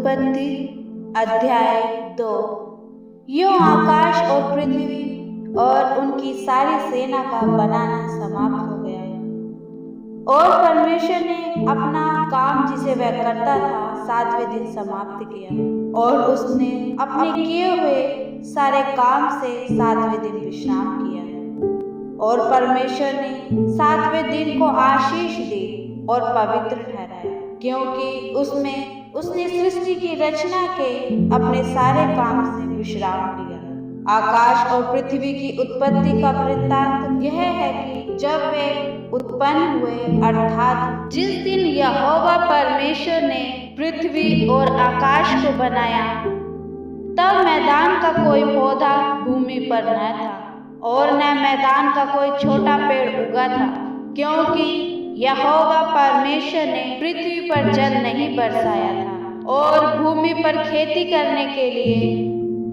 उत्पत्ति अध्याय 2। यूं आकाश और पृथ्वी और उनकी सारी सेना का बनाना समाप्त हो गया, और परमेश्वर ने अपना काम जिसे वह करता था 7वें दिन समाप्त किया, और उसने अपने किए हुए सारे काम से 7वें दिन विश्राम किया। और परमेश्वर ने 7वें दिन को आशीष दी और पवित्र ठहराया, क्योंकि उसमें उसने सृष्टि की रचना के अपने सारे काम से विश्राम लिया। आकाश और पृथ्वी की उत्पत्ति का वृत्तांत यह है कि जब वे उत्पन्न हुए, अर्थात जिस दिन यहोवा परमेश्वर ने पृथ्वी और आकाश को बनाया, तब मैदान का कोई पौधा भूमि पर न था, और न मैदान का कोई छोटा पेड़ उगा था, क्योंकि यहोवा परमेश्वर ने पृथ्वी पर जल नहीं बरसाया था, और भूमि पर खेती करने के लिए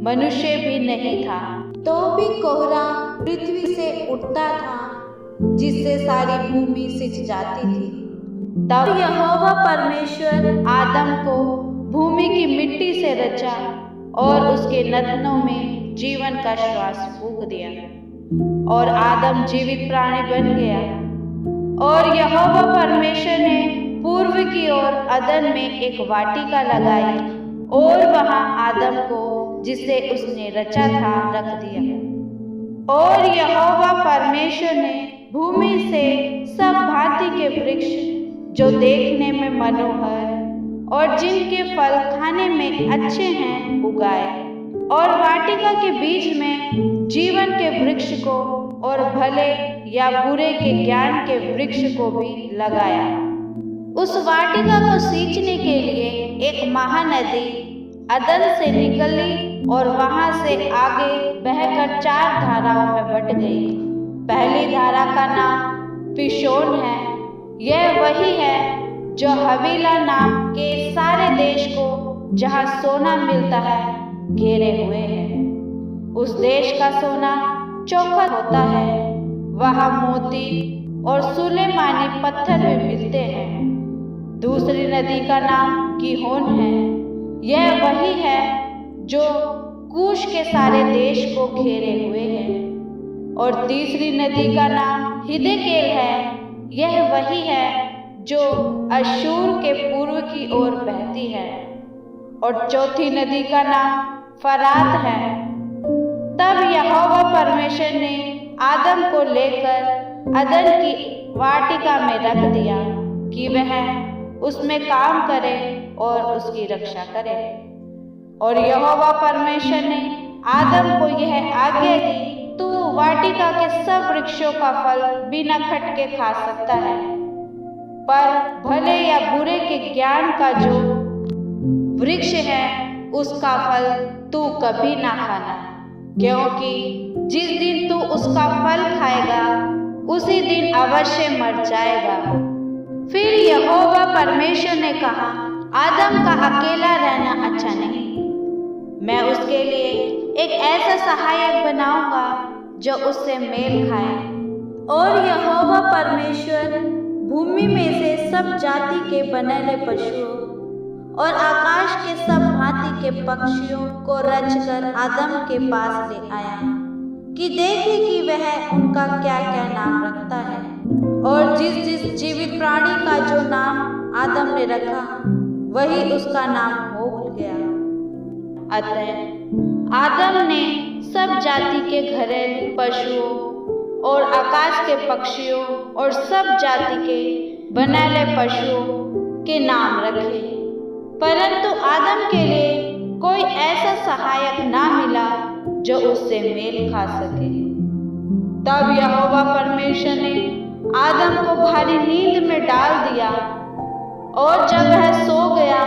मनुष्य भी नहीं था। तो भी कोहरा पृथ्वी से उठता था, जिससे सारी भूमि सिंच जाती थी। तब यहोवा परमेश्वर आदम को भूमि की मिट्टी से रचा और उसके नथनों में जीवन का श्वास फूंक दिया, और आदम जीवित प्राणी बन गया। और यहोवा परमेश्वर ने पूर्व की ओर अदन में एक वाटिका लगाई, और वहां आदम को जिसे उसने रचा था रख दिया। और यहोवा परमेश्वर ने भूमि से सब भांति के वृक्ष जो देखने में मनोहर और जिनके फल खाने में अच्छे हैं उगाए, और वाटिका के बीच में जीवन के वृक्ष को और भले या बुरे के ज्ञान के वृक्ष को भी लगाया। उस वाटिका को सींचने के लिए एक महानदी अदन से निकली, और वहां से आगे बहकर 4 धाराओं में बट गई। पहली धारा का नाम पिशोन है। यह वही है जो हवीला नाम के सारे देश को, जहां सोना मिलता है, घेरे हुए है। उस देश का सोना चौखट होता है, वहां मोती और सुलेमानी पत्थर भी मिलते हैं। दूसरी नदी का नाम गिहोन है। यह वही है जो कूश के सारे देश को घेरे हुए है। और तीसरी नदी का नाम हिद्देकेल है। यह वही है जो अश्शूर के पूर्व की ओर बहती है। और चौथी नदी का नाम फरात है। तब यहोवा परमेश्वर ने आदम को लेकर अदन की वाटिका में रख दिया कि वह उसमें काम करे और उसकी रक्षा करे। और यहोवा परमेश्वर ने आदम को यह आज्ञा दी, तू वाटिका के सब वृक्षों का फल बिना खटके खा सकता है, पर भले या बुरे के ज्ञान का जो वृक्ष है उसका फल तू कभी ना खाना, क्योंकि जिस दिन तू उसका फल खाएगा उसी दिन अवश्य मर जाएगा। फिर यहोवा परमेश्वर ने कहा, आदम का अकेला रहना अच्छा नहीं, मैं उसके लिए एक ऐसा सहायक बनाऊंगा जो उससे मेल खाए। और यहोवा परमेश्वर भूमि में से सब जाति के बनेले पशुओं और आकाश के सब भांति के पक्षियों को रचकर आदम के पास ले आया कि देखे कि वह उनका क्या क्या नाम रखता है। और जिस जिस जीवित प्राणी का जो नाम आदम ने रखा, वही उसका नाम हो गया। अतः आदम ने सब जाति के घरेलू पशुओं और आकाश के पक्षियों और सब जाति के बनेले पशुओं के नाम रखे, परंतु आदम के लिए कोई ऐसा सहायक ना मिला जो उससे मेल खा सके। तब यहोवा परमेश्वर ने आदम को भारी नींद में डाल दिया, और जब वह सो गया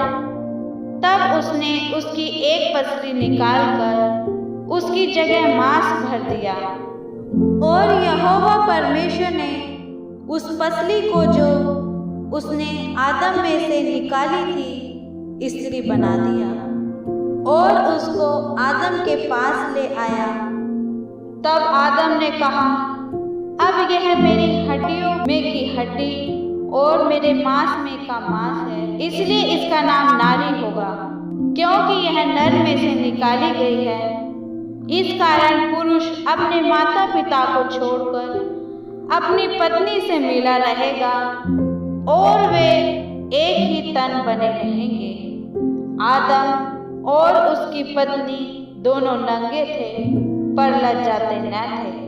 तब उसने उसकी एक पसली निकालकर उसकी जगह मांस भर दिया। और यहोवा परमेश्वर ने उस पसली को जो उसने आदम में से निकाली थी स्त्री बना दिया, और उसको आदम के पास ले आया। तब आदम ने कहा, अब यह मेरी हड्डियों में की हड्डी और मेरे मांस में का मांस है, इसलिए इसका नाम नारी होगा, क्योंकि यह नर में से निकाली गई है। इस कारण पुरुष अपने माता पिता को छोड़कर अपनी पत्नी से मिला रहेगा और वे एक ही तन बने रहेंगे। आदम और उसकी पत्नी दोनों नंगे थे पर लज्जाते न थे।